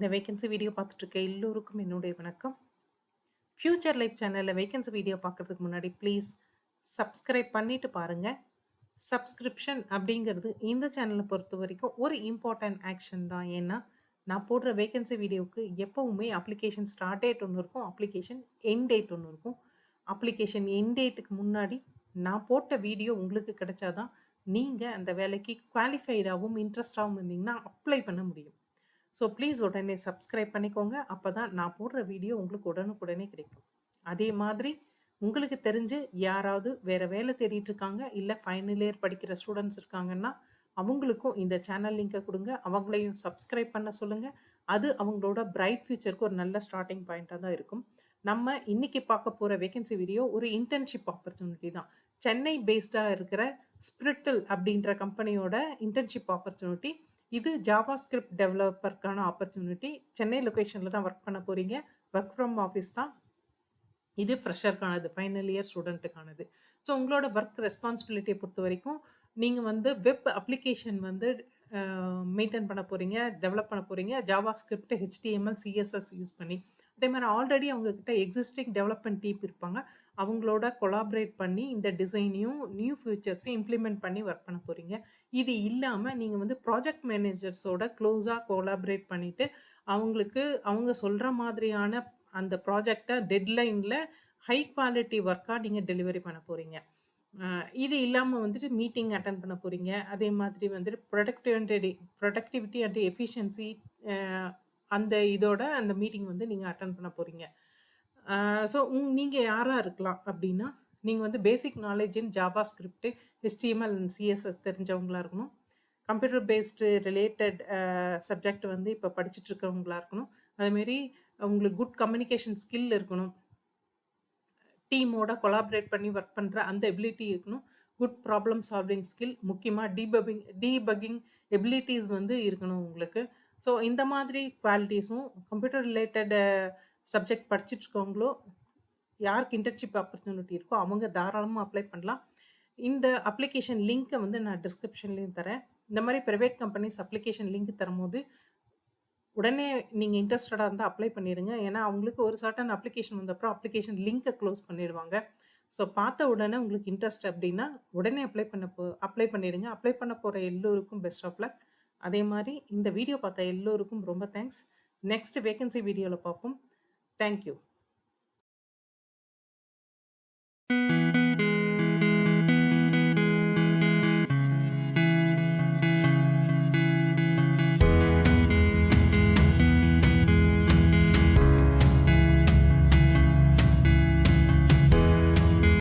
இந்த vacancy video பார்த்துட்டு இருக்க எல்லோருக்கும் என்னுடைய வணக்கம். ஃபியூச்சர் லைஃப் சேனல்ல வேகன்சி வீடியோ பார்க்கறதுக்கு முன்னாடி ப்ளீஸ் சப்ஸ்கிரைப் பண்ணிட்டு பாருங்க. சப்ஸ்கிரிப்ஷன் அப்படிங்கிறது இந்த சேனல பொறுத்தவரைக்கும் ஒரு இம்பார்ட்டன்ட் ஆக்ஷன் தான். ஏன்னா, நான் போடுற வேகன்சி வீடியோவுக்கு எப்பவுமே அப்ளிகேஷன் ஸ்டார்ட் டேட் ஒண்ணு இருக்கும். அப்ளிகேஷன் எண்ட் டேட் ஒண்ணு இருக்கும். அப்ளிகேஷன் எண்ட் டேட்டுக்கு முன்னாடி நான் போட்ட வீடியோ உங்களுக்கு கிடைச்சா தான், நீங்க அந்த வேலைக்கு குவாலிஃபைடாவும், இன்ட்ரெஸ்டாவும் இருந்தீங்கன்னா அப்ளை பண்ண முடியும். ஸோ ப்ளீஸ் உடனே சப்ஸ்கிரைப் பண்ணிக்கோங்க. அப்பதான் நான் போடுற வீடியோ உங்களுக்கு உடனுக்குடனே கிடைக்கும். அதே மாதிரி உங்களுக்கு தெரிஞ்சு யாராவது வேற வேலை தேடிட்டு இருக்காங்க, இல்ல ஃபைனல் இயர் படிக்கிற ஸ்டூடண்ட்ஸ் இருக்காங்கன்னா, அவங்களுக்கும் இந்த சேனல் லிங்க குடுங்க. அவங்களையும் சப்ஸ்கிரைப் பண்ண சொல்லுங்க. அது அவங்களோட பிரைட் ஃபியூச்சருக்கு ஒரு நல்ல ஸ்டார்ட்டிங் பாயிண்ட்டா தான் இருக்கும். நம்ம இன்னைக்கு பார்க்க போற வேகன்சி வீடியோ ஒரு இன்டர்ன்ஷிப் ஆப்பர்ச்சுனிட்டி தான். சென்னை பேஸ்டா இருக்கிற ஸ்பிரிட்டில் அப்படின்ற கம்பெனியோட இன்டர்ன்ஷிப் ஆப்பர்ச்சுனிட்டி. இது ஜாவாஸ்கிரிப்ட் டெவலப்பர்க்கான ஆப்பர்ச்சுனிட்டி. சென்னை லொகேஷன்ல தான் ஒர்க் பண்ண போறீங்க. ஒர்க் ஃப்ரம் ஆஃபீஸ் தான். இது ஃப்ரெஷருக்கானது. ஃபைனல் இயர் ஸ்டூடண்ட்டுக்கானது. ஸோ உங்களோட ஒர்க் ரெஸ்பான்சிபிலிட்டிய பொறுத்தவரைக்கும், நீங்க வந்து வெப் அப்ளிகேஷன் வந்து மெயின்டெயின் பண்ண போறீங்க, டெவலப் பண்ண போறீங்க. ஜாவாஸ்கிரிப்ட், HTML, CSS யூஸ் பண்ணி. அதே மாரி ஆல்ரெடி அவங்க கிட்ட எக்ஸிஸ்டிங் டெவலப்மென்ட் டீம் இருப்பாங்க. அவங்களோட கொலாபரேட் பண்ணி இந்த டிசைனையும், நியூ ஃபீச்சர்ஸையும் இம்ப்ளிமெண்ட் பண்ணி ஒர்க் பண்ண போறீங்க. இது இல்லாம நீங்க வந்து ப்ராஜெக்ட் மேனேஜர்ஸோட க்ளோஸா கொலாபரேட் பண்ணிட்டு, அவங்களுக்கு அவங்க சொல்ற மாதிரியான அந்த ப்ராஜெக்ட்ட டெட்லைன்ல ஹை குவாலிட்டி ஒர்க்கா நீங்க டெலிவரி பண்ண போறீங்க. அ இது இல்லாம வந்துட்டு மீட்டிங் அட்டெண்ட் பண்ண போறீங்க. அதே மாதிரி வந்துட்டு புரொடக்டிவிட்டி அண்ட் எஃபிஷியன்சி அ அந்த இதோட அந்த மீட்டிங் வந்து நீங்க அட்டெண்ட் பண்ண போறீங்க. அ ஸோ நீங்க யாரா இருக்கலாம் அப்டின்னா, நீங்க வந்து basic knowledge in JavaScript, HTML and CSS தெரிஞ்சவங்களா இருக்கணும். கம்ப்யூட்டர் பேஸ்டு ரிலேட்டட் சப்ஜெக்ட் வந்து இப்ப படிச்சுட்டு இருக்கிறவங்களா இருக்கணும். அதேமாரி உங்களுக்கு குட் கம்யூனிகேஷன் ஸ்கில் இருக்கணும். டீமோட கொலாபரேட் பண்ணி ஒர்க் பண்ற அந்த எபிலிட்டி இருக்கணும். குட் ப்ராப்ளம் சால்விங் ஸ்கில், முக்கியமா டீபக்கிங் எபிலிட்டீஸ் வந்து இருக்கணும் உங்களுக்கு. ஸோ இந்த மாதிரி குவாலிட்டீஸும் கம்ப்யூட்டர் ரிலேட்டட் சப்ஜெக்ட் படிச்சுட்டு இருக்கவங்களோ, யாருக்கு இன்டர்ன்ஷிப் ஆப்பர்ச்சுனிட்டி இருக்கோ அவங்க தாராளமா அப்ளை பண்ணலாம். இந்த அப்ளிகேஷன் லிங்க்க வந்து நான் டிஸ்கிரிப்ஷன்லயும் தரேன். இந்த மாரி பிரைவேட் கம்பெனிஸ் அப்ளிகேஷன் லிங்க் தரும்போது, உடனே நீங்க இன்ட்ரஸ்டடா இருந்தா அப்ளை பண்ணிருங்க. ஏன்னா, அவங்களுக்கு ஒரு சர்டன் அப்ளிகேஷன் வந்தப்புறம் அப்ளிகேஷன் லிங்க்க க்ளோஸ் பண்ணிடுவாங்க. ஸோ பார்த்த உடனே உங்களுக்கு இன்ட்ரெஸ்ட் அப்டின்னா, உடனே அப்ளை பண்ணிடுங்க. அப்ளை பண்ண போற எல்லோருக்கும் பெஸ்ட் ஆஃப் லக். அதே மாரி இந்த வீடியோ பார்த்த எல்லோருக்கும் ரொம்ப தேங்க்ஸ். நெக்ஸ்ட் வேகன்சி வீடியோல பார்ப்போம். Thank you.